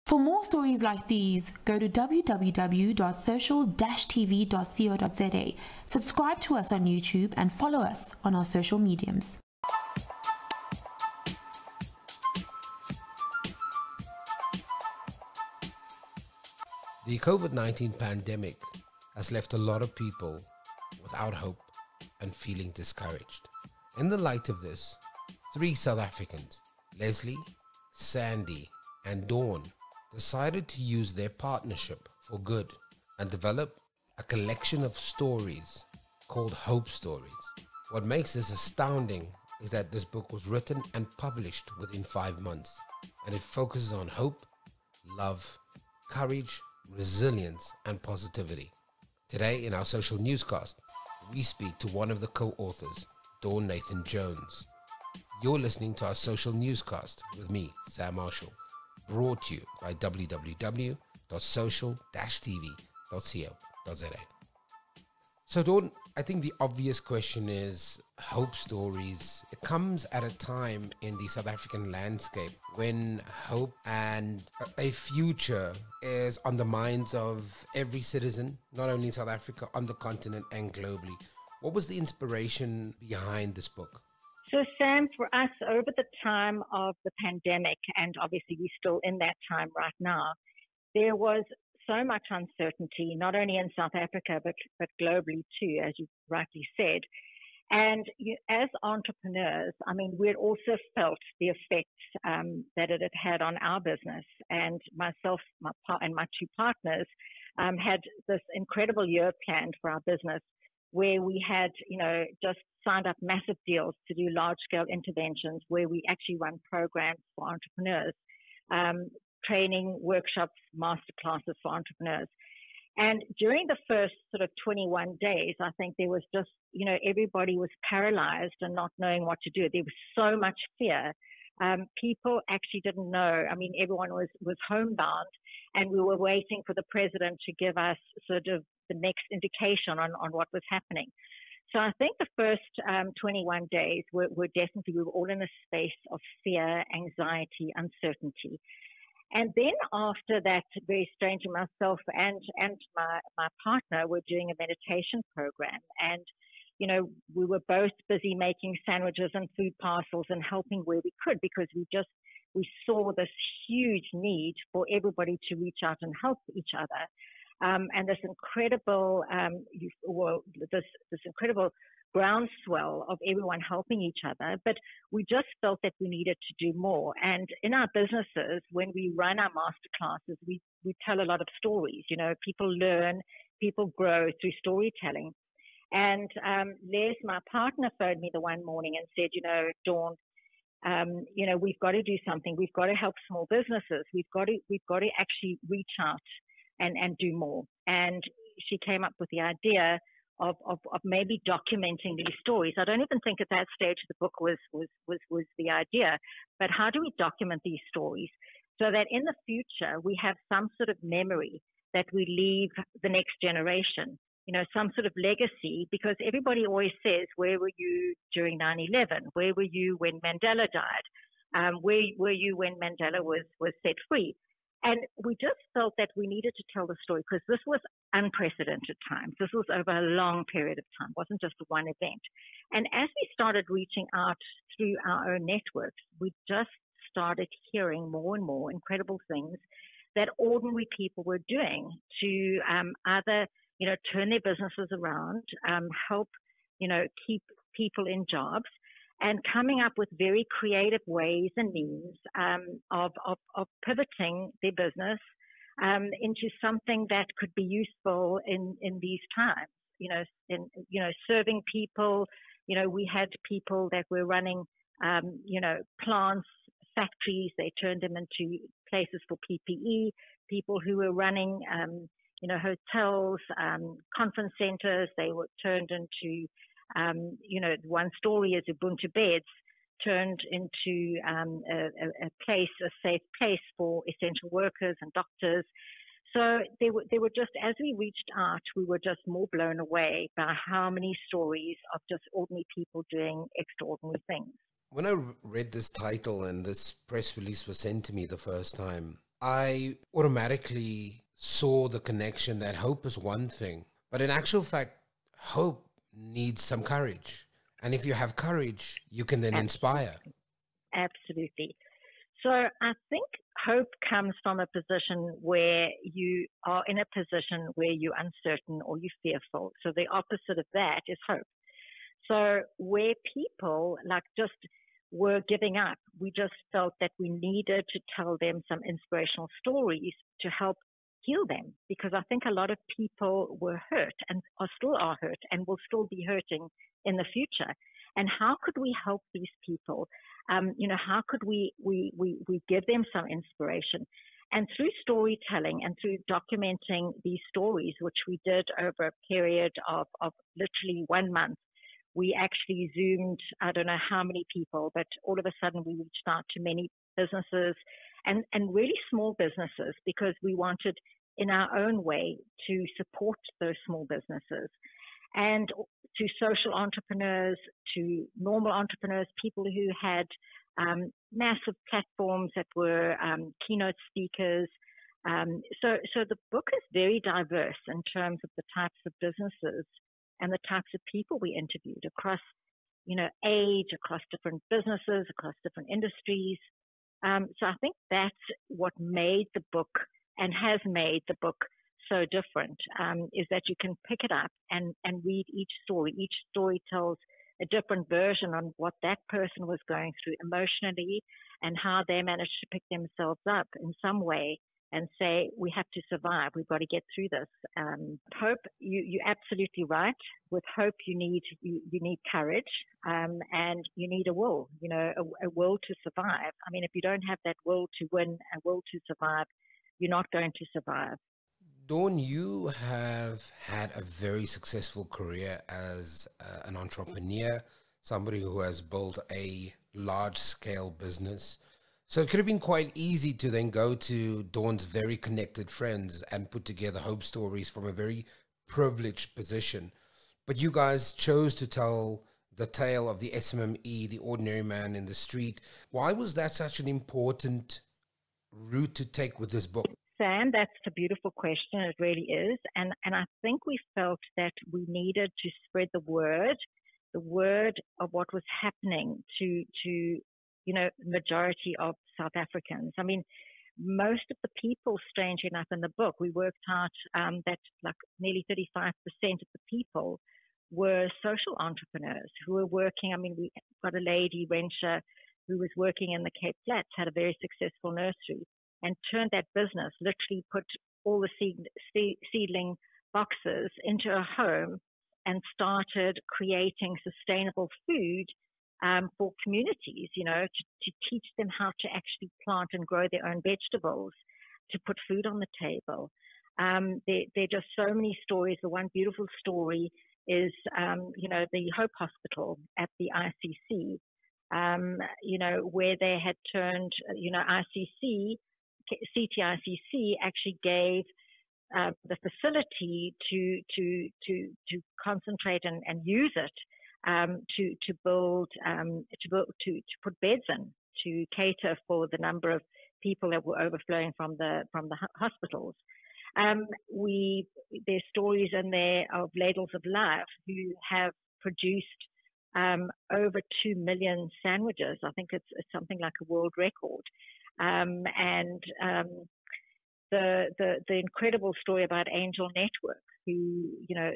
For more stories like these, go to www.social-tv.co.za, subscribe to us on YouTube, and follow us on our social mediums. The COVID-19 pandemic has left a lot of people without hope and feeling discouraged. In the light of this, 3 South Africans, Leslie, Sandy, and Dawn, decided to use their partnership for good and develop a collection of stories called Hope Stories. What makes this astounding is that this book was written and published within 5 months, and it focuses on hope, love, courage, resilience, and positivity. Today in our social newscast, we speak to one of the co-authors, Dawn Nathan Jones. You're listening to our social newscast with me, Sam Marshall, brought to you by www.social-tv.co.za. So Dawn, I think the obvious question is hope stories. It comes at a time in the South African landscape when hope and a future is on the minds of every citizen, not only in South Africa, on the continent and globally. What was the inspiration behind this book? So Sam, for us, over the time of the pandemic, and obviously we're still in that time right now, there was so much uncertainty, not only in South Africa, but globally too, as you rightly said. And as entrepreneurs, I mean, we'd also felt the effects that it had had on our business. And myself and my 2 partners had this incredible year planned for our business, where we had, just signed up massive deals to do large-scale interventions, where we actually run programs for entrepreneurs, training, workshops, masterclasses for entrepreneurs. And during the first sort of 21 days, I think there was just, everybody was paralyzed and not knowing what to do. There was so much fear. People actually didn't know. I mean, everyone was homebound, and we were waiting for the president to give us sort of the next indication on what was happening. So I think the first 21 days were definitely, we were all in a space of fear, anxiety, uncertainty. And then after that, very strangely, myself and my partner were doing a meditation program. And, we were both busy making sandwiches and food parcels and helping where we could, because we saw this huge need for everybody to reach out and help each other. And this incredible, this incredible groundswell of everyone helping each other, but we just felt that we needed to do more. And in our businesses, when we run our masterclasses, we tell a lot of stories. People learn, people grow through storytelling. And Les, my partner, phoned me the one morning and said, Dawn, we've got to do something. We've got to help small businesses. We've got to actually reach out and do more. And she came up with the idea of maybe documenting these stories. I don't even think at that stage the book was the idea, but how do we document these stories so that in the future we have some sort of memory that we leave the next generation, some sort of legacy, because everybody always says, where were you during 9/11? Where were you when Mandela died? Where were you when Mandela was set free? And we just felt that we needed to tell the story, because this was unprecedented times. This was over a long period of time. It wasn't just one event. And as we started reaching out through our own networks, we just started hearing more and more incredible things that ordinary people were doing to either, turn their businesses around, help, keep people in jobs, and coming up with very creative ways and means of pivoting their business into something that could be useful in these times. Serving people. We had people that were running, plants, factories. They turned them into places for PPE. People who were running, hotels, conference centers. They were turned into one story is Ubuntu Beds, turned into a safe place for essential workers and doctors. So they were just, as we reached out, we were just more blown away by how many stories of just ordinary people doing extraordinary things. When I read this title and this press release was sent to me the first time, I automatically saw the connection that hope is one thing, but in actual fact, hope needs some courage. And if you have courage, you can then inspire. Absolutely. So I think hope comes from a position where you are in a position where you're uncertain or you're fearful. So the opposite of that is hope. So where people like just were giving up, we just felt that we needed to tell them some inspirational stories to help heal them, because I think a lot of people were hurt and still are hurt and will still be hurting in the future. And how could we help these people? How could we give them some inspiration? And through storytelling and through documenting these stories, which we did over a period of literally 1 month, we actually Zoomed, I don't know how many people, but all of a sudden we reached out to many businesses and really small businesses, because we wanted in our own way to support those small businesses. And to social entrepreneurs, to normal entrepreneurs, people who had massive platforms that were keynote speakers. So the book is very diverse in terms of the types of businesses and the types of people we interviewed across, age, across different businesses, across different industries. So I think that's what made the book and has made the book so different, is that you can pick it up and read each story. Each story tells a different version on what that person was going through emotionally and how they managed to pick themselves up in some way and say, we have to survive. We've got to get through this. Hope, you're absolutely right. With hope, you need courage, and you need a will, a will to survive. I mean, if you don't have that will to win, a will to survive, you're not going to survive. Dawn, you have had a very successful career as an entrepreneur, somebody who has built a large-scale business. So it could have been quite easy to then go to Dawn's very connected friends and put together hope stories from a very privileged position. But you guys chose to tell the tale of the SMME, the ordinary man in the street. Why was that such an important route to take with this book? Sam, that's a beautiful question. It really is. And I think we felt that we needed to spread the word of what was happening to majority of South Africans. I mean, most of the people, strangely enough, in the book, we worked out that like nearly 35% of the people were social entrepreneurs who were working. I mean, we got a lady, Rensha, who was working in the Cape Flats, had a very successful nursery, and turned that business, literally put all the seedling boxes into a home and started creating sustainable food for communities, to teach them how to actually plant and grow their own vegetables, to put food on the table. There are just so many stories. The one beautiful story is, the Hope Hospital at the ICC, where they had turned, CTICC actually gave the facility to concentrate and use it to put beds in to cater for the number of people that were overflowing from the hospitals. There's stories in there of Ladles of Life who have produced over 2 million sandwiches. I think it's something like a world record. The incredible story about Angel Network, who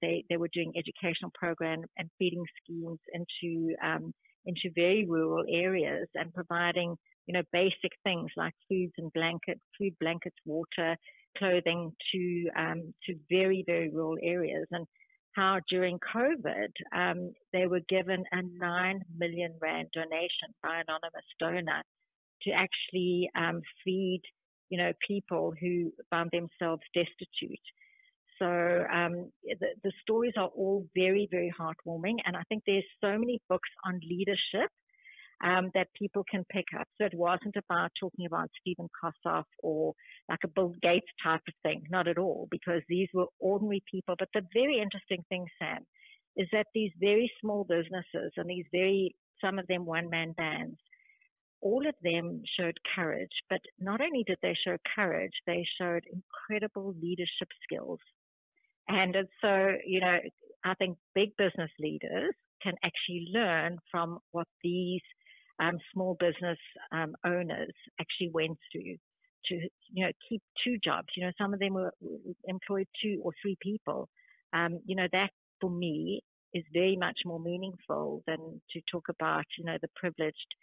they were doing educational programs and feeding schemes into very rural areas and providing basic things like food, blankets, water, clothing to very, very rural areas. And how during COVID they were given a 9 million rand donation by an anonymous donor to actually feed people who found themselves destitute. So the stories are all very, very heartwarming, and I think there's so many books on leadership that people can pick up. So it wasn't about talking about Stephen Kossoff or like a Bill Gates type of thing, not at all, because these were ordinary people. But the very interesting thing, Sam, is that these very small businesses and some of them one-man bands, all of them showed courage, but not only did they show courage, they showed incredible leadership skills. And so, I think big business leaders can actually learn from what these small business owners actually went through to, keep two jobs. Some of them were employed 2 or 3 people. That for me is very much more meaningful than to talk about, the privileged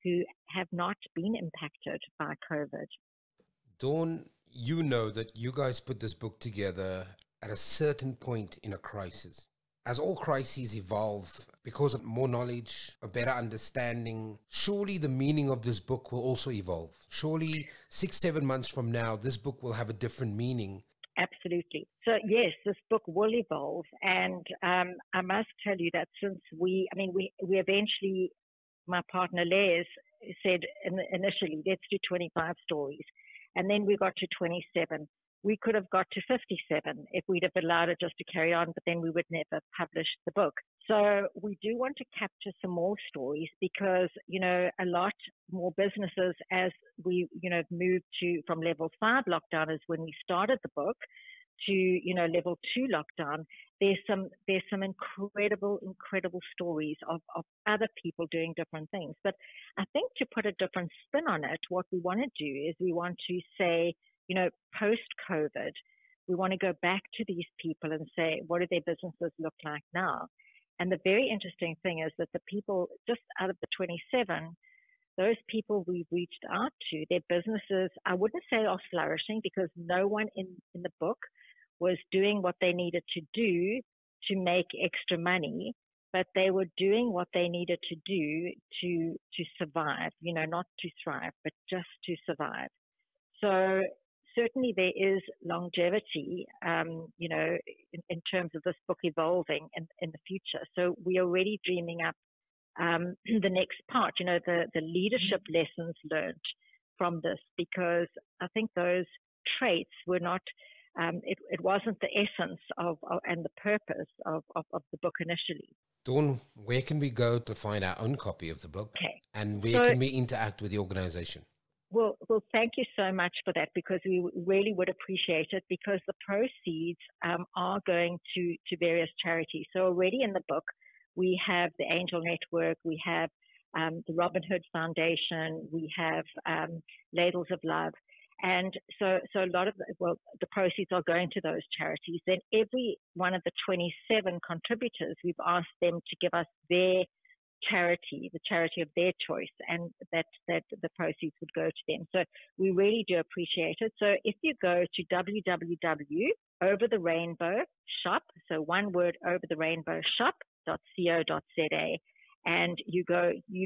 who have not been impacted by COVID. Dawn, you know that you guys put this book together at a certain point in a crisis. As all crises evolve, because of more knowledge, a better understanding, surely the meaning of this book will also evolve. Surely 6-7 months from now, this book will have a different meaning. Absolutely. So yes, this book will evolve. And I must tell you that since we eventually, my partner Les said initially, let's do 25 stories. And then we got to 27. We could have got to 57 if we'd have allowed it just to carry on, but then we would never publish the book. So we do want to capture some more stories because, a lot more businesses as we, moved from level 5 lockdown is when we started the book to, level 2 lockdown. There's some incredible stories of other people doing different things. But I think to put a different spin on it, what we want to do is we want to say, post-COVID, we want to go back to these people and say, what do their businesses look like now? And the very interesting thing is that the people, just out of the 27, those people we've reached out to, their businesses, I wouldn't say are flourishing because no one in the book was doing what they needed to do to make extra money, but they were doing what they needed to do to survive, not to thrive, but just to survive. So certainly there is longevity, in terms of this book evolving in the future. So we're already dreaming up the next part, the leadership lessons learned from this, because I think those traits were not, it wasn't the essence of and the purpose of the book initially. Dawn, where can we go to find our own copy of the book? Okay. And where can we interact with the organization? Well, thank you so much for that, because we really would appreciate it, because the proceeds are going to various charities. So already in the book, we have the Angel Network, we have the Robin Hood Foundation, we have Ladles of Love. And so a lot of the proceeds are going to those charities. Then every one of the 27 contributors, we've asked them to give us their charity, the charity of their choice, and that the proceeds would go to them. So we really do appreciate it. So if you go to www.overtherainbowshop, so one word, overtherainbowshop.co.za, and you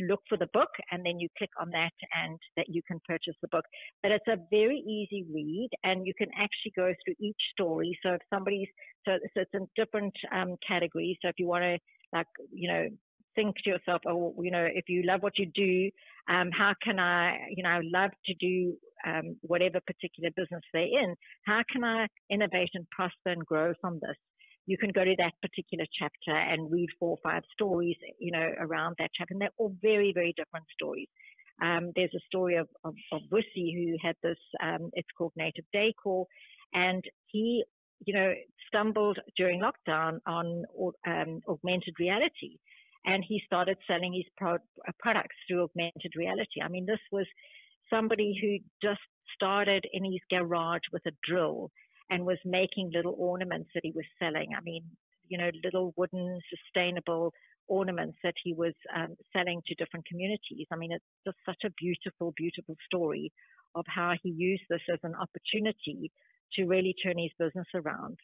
look for the book, and then you click on that, and that you can purchase the book. But it's a very easy read, and you can actually go through each story. So if somebody's, so it's in different categories. So if you want to, think to yourself, if you love what you do, how can I love to do whatever particular business they're in, how can I innovate and prosper and grow from this? You can go to that particular chapter and read 4 or 5 stories, around that chapter, and they're all very, very different stories. There's a story of Wussy, who had this, it's called Native Decor, and he, stumbled during lockdown on augmented reality. And he started selling his products through augmented reality. I mean, this was somebody who just started in his garage with a drill and was making little ornaments that he was selling. I mean, little wooden, sustainable ornaments that he was selling to different communities. I mean, it's just such a beautiful, beautiful story of how he used this as an opportunity to really turn his business around.